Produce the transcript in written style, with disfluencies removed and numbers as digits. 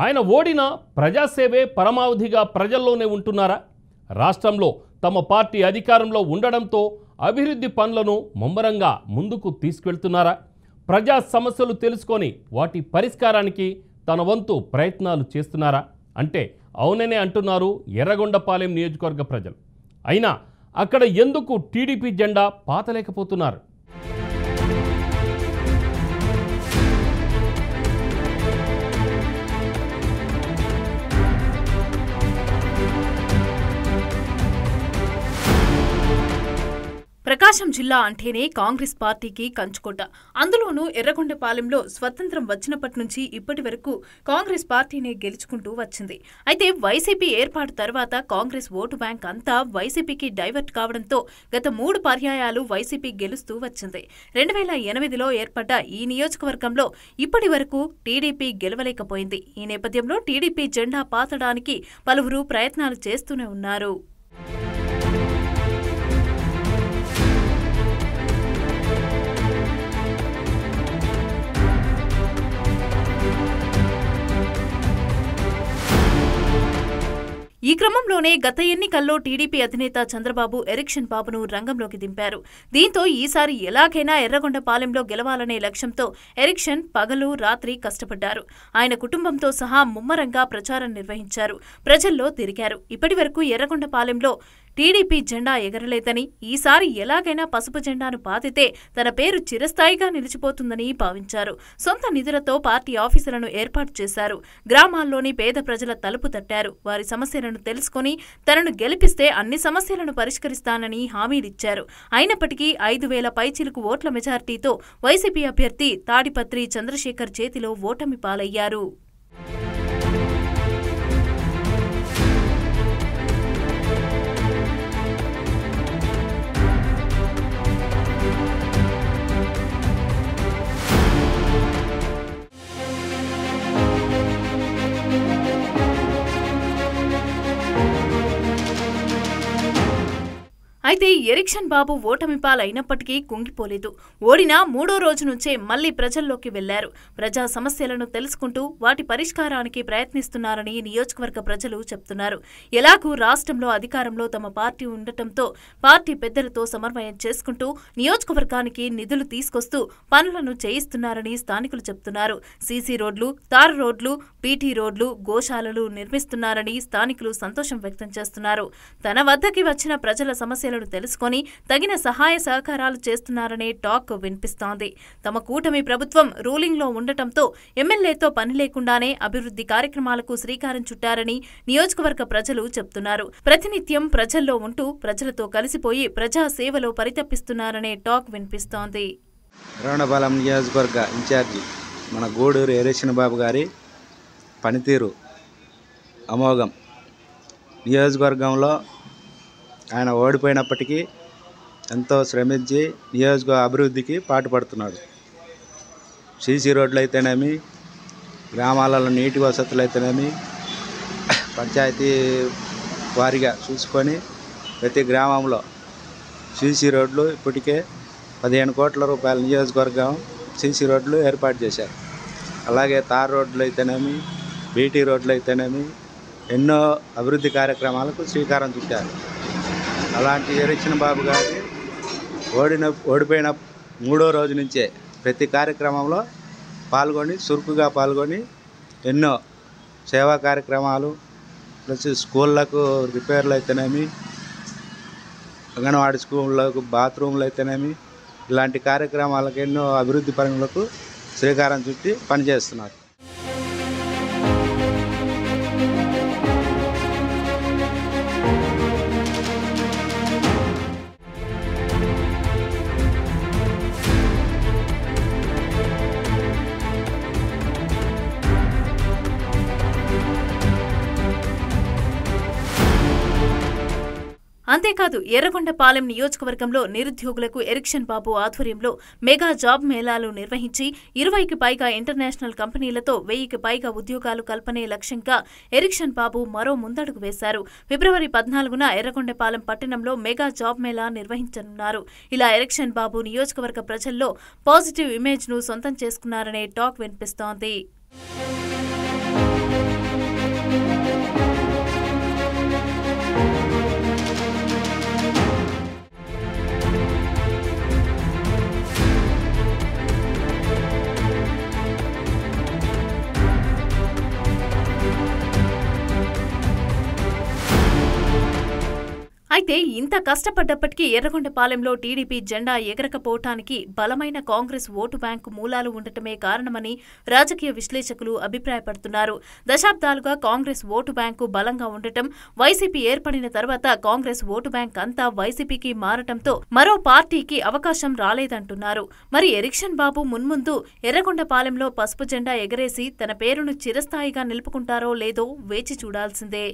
ఆయన ఓడినా ప్రజాసేవే పరమావధిగా ప్రజల్లోనే ఉంటున్నారా? రాష్ట్రంలో తమ పార్టీ అధికారంలో ఉండడంతో అభివృద్ధి పనులను ముమ్మరంగా ముందుకు తీసుకెళ్తున్నారా? ప్రజా సమస్యలు తెలుసుకొని వాటి పరిష్కారానికి తన వంతు ప్రయత్నాలు చేస్తున్నారా అంటే అవుననే అంటున్నారు ఎర్రగొండపాలెం నియోజకవర్గ ప్రజలు. అయినా అక్కడ ఎందుకు టీడీపీ జెండా పాతలేకపోతున్నారు? ప్రకాశం జిల్లా అంటేనే కాంగ్రెస్ పార్టీకి కంచుకోట. అందులోనూ ఎర్రగొండపాలెంలో స్వతంత్రం వచ్చినప్పటి నుంచి ఇప్పటి వరకు కాంగ్రెస్ పార్టీనే గెలుచుకుంటూ వచ్చింది. అయితే వైసీపీ ఏర్పాటు తర్వాత కాంగ్రెస్ ఓటు బ్యాంక్ అంతా వైసీపీకి డైవర్ట్ కావడంతో గత 3 పర్యాయాలు వైసీపీ గెలుస్తూ వచ్చింది. 2008లో ఏర్పడ్డ ఈ నియోజకవర్గంలో ఇప్పటి వరకు టీడీపీ గెలవలేకపోయింది. ఈ నేపథ్యంలో టీడీపీ జెండా పాతడానికి పలువురు ప్రయత్నాలు చేస్తూనే ఉన్నారు. ఈ క్రమంలోనే గత ఎన్నికల్లో టీడీపీ అధినేత చంద్రబాబు ఎరిక్షన్ బాబును రంగంలోకి దింపారు. దీంతో ఈసారి ఎలాగైనా ఎర్రగొండపాలెంలో గెలవాలనే లక్ష్యంతో ఎరిక్షన్ పగలు రాత్రి కష్టపడ్డారు. ఆయన కుటుంబంతో సహా ముమ్మరంగా ప్రచారం నిర్వహించారు, ప్రజల్లో తిరిగారు. ఇప్పటివరకు ఎర్రగొండపాలెంలో టీడీపీ జెండా ఎగరలేదని, ఈసారి ఎలాగైనా పసుపు జెండాను పాతితే తన పేరు చిరస్థాయిగా నిలిచిపోతుందని భావించారు. సొంత నిధులతో పార్టీ ఆఫీసులను ఏర్పాటు చేశారు. గ్రామాల్లోని పేద ప్రజల తలుపు తట్టారు. వారి సమస్యలను తెలుసుకుని తనను గెలిపిస్తే అన్ని సమస్యలను పరిష్కరిస్తానని హామీలిచ్చారు. అయినప్పటికీ 5,000 పైచిలుకు ఓట్ల మెజార్టీతో వైసీపీ అభ్యర్థి తాడిపత్రి చంద్రశేఖర్ చేతిలో ఓటమి పాలయ్యారు. అయితే ఎరిక్షన్ బాబు ఓటమి పాలైనప్పటికీ కుంగిపోలేదు. ఓడిన 3వ రోజు నుంచే మళ్లీ ప్రజల్లోకి వెళ్లారు. ప్రజా సమస్యలను తెలుసుకుంటూ వాటి పరిష్కారానికి ప్రయత్నిస్తున్నారని నియోజకవర్గ ప్రజలు చెప్తున్నారు. ఎలాగూ రాష్ట్రంలో అధికారంలో తమ పార్టీ ఉండటంతో పార్టీ పెద్దలతో సమన్వయం చేసుకుంటూ నియోజకవర్గానికి నిధులు తీసుకొస్తూ పనులను చేయిస్తున్నారని స్థానికులు చెప్తున్నారు. సీసీ రోడ్లు, తారు రోడ్లు, పీటీ రోడ్లు, గోశాలలు నిర్మిస్తున్నారని స్థానికులు సంతోషం వ్యక్తం చేస్తున్నారు. తన వద్దకి వచ్చిన ప్రజల సమస్యలు తెలుసుకొని తగిన సహాయ సహకారాలు చేస్తున్నారనే టాక్ వినిపిస్తోంది. తమ కూటమి ప్రభుత్వం రూలింగ్ లో ఉండటంతో ఎమ్మెల్యేతో పని లేకుండానే అభివృద్ధి కార్యక్రమాలకు శ్రీకారం చుట్టారని నియోజకవర్గ ప్రజలు చెప్తున్నారు. ప్రతినిత్యం ప్రజల్లో ఉంటూ ప్రజలతో కలిసిపోయి ప్రజా సేవలో పరితపిస్తున్నారనే టాక్ వినిపిస్తోంది. ఎర్రగొండపాలెం నియోజకవర్గ ఇన్ఛార్జి మన గూడూరు ఎరిక్షన్ బాబు గారి పనితీరు అమోఘం. నియోజకవర్గంలో ఆయన ఓడిపోయినప్పటికీ ఎంతో శ్రమించి నియోజకవర్గ అభివృద్ధికి పాటుపడుతున్నాడు. సీసీ రోడ్లు అయితేనేమి, గ్రామాలలో నీటి వసతులు అయితేనేమి, పంచాయతీ వారిగా చూసుకొని ప్రతి గ్రామంలో సీసీ రోడ్లు ఇప్పటికే 15 కోట్ల రూపాయల నియోజకవర్గం సీసీ రోడ్లు ఏర్పాటు చేశారు. అలాగే తార్ రోడ్లు అయితేనేమి, బీటీ రోడ్లు అయితేనేమి ఎన్నో అభివృద్ధి కార్యక్రమాలకు శ్రీకారం చుట్టారు. అలాంటి ఎరిక్షన్ బాబు గారి ఓడిపోయిన 3వ రోజు నుంచే ప్రతి కార్యక్రమంలో చురుకుగా పాల్గొని ఎన్నో సేవా కార్యక్రమాలు ప్లస్ స్కూళ్ళకు రిపేర్లు అయితేనేమి, అంగన్వాడీ స్కూళ్ళకు బాత్రూమ్లు అయితేనేమి ఇలాంటి కార్యక్రమాలకు ఎన్నో అభివృద్ధి పనులకు శ్రీకారం చుట్టి పనిచేస్తున్నారు. అంతేకాదు ఎర్రగొండపాలెం నియోజకవర్గంలో నిరుద్యోగులకు ఎరిక్షన్ బాబు ఆధ్వర్యంలో మెగా జాబ్ మేళాలు నిర్వహించి 20కి పైగా ఇంటర్నేషనల్ కంపెనీలతో 1000కి పైగా ఉద్యోగాలు కల్పనే లక్ష్యంగా ఎరిక్షన్ బాబు మరో ముందడుగు వేశారు. ఫిబ్రవరి 14న ఎర్రగొండపాలెం పట్టణంలో మెగా జాబ్ మేళా నిర్వహించనున్నారు. ఇలా ఎరిక్షన్ బాబు నియోజకవర్గ ప్రజల్లో పాజిటివ్ ఇమేజ్ ను సొంతం చేసుకున్నారనే టాక్ వినిపిస్తోంది. అయితే ఇంత కష్టపడ్డప్పటికీ ఎర్రగొండపాలెంలో టీడీపీ జెండా ఎగరకపోవటానికి బలమైన కాంగ్రెస్ ఓటు బ్యాంకు మూలాలు ఉండటమే కారణమని రాజకీయ విశ్లేషకులు అభిప్రాయపడుతున్నారు. దశాబ్దాలుగా కాంగ్రెస్ ఓటు బ్యాంకు బలంగా ఉండటం, వైసీపీ ఏర్పడిన తర్వాత కాంగ్రెస్ ఓటు బ్యాంక్ అంతా వైసీపీకి మారటంతో మరో పార్టీకి అవకాశం రాలేదంటున్నారు. మరి ఎరిక్షన్ బాబు మున్ముందు ఎర్రగొండపాలెంలో పసుపు జెండా ఎగరేసి తన పేరును చిరస్థాయిగా నిలుపుకుంటారో లేదో వేచి చూడాల్సిందే.